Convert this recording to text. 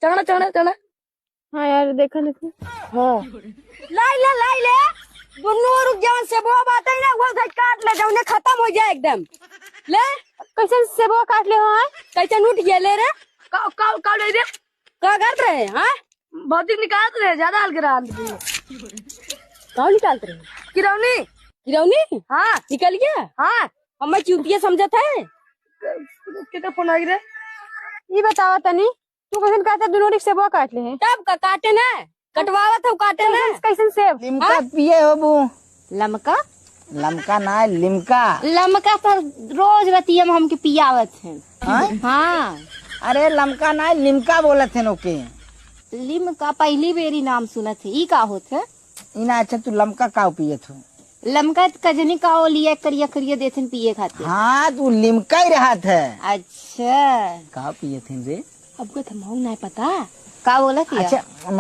चढ़ा चढ़ा चढ़ा। हाँ यार देखा देखो। हाँ लाई ले दुनू रुक जाओ सेबो बात है ना वो काट ले जाओ खत्म हो जाए एकदम। ले कैसे सेबो काट ले हो? कैसे उठ गया ले रे का ले रे का कर रहे हाँ भौतिक निकाल रहे ज्यादा हल्के रहा कहाँ निकालते रहे किरौनी किरौनी हाँ निकल गया हाँ हमें चूतिया समझा था कितना फोन आ गया ये बतावा तनी तू कैसे कहता दोनों रिक्शा सेबो काट ले हैं? तब का काटे ना कटवावा था काटे ना कैसे सेब लिमका पिए हो बू? लमका लमका ना लिमका। लमका पर रोज रतिया में हमके पियावत है। हाँ? हाँ अरे लमका ना लिमका बोलत है नोके। लिमका पहली बेरी नाम सुनत है ई का होत है? इना अच्छा तू लमका का पियत हो? लमका कजनी का लिया करिया करिया देथन पिए खाते। हाँ तू लिमका ही रहत है। अच्छा का पियत है रे? अब को थमाऊ नहीं पता का बोला अच्छा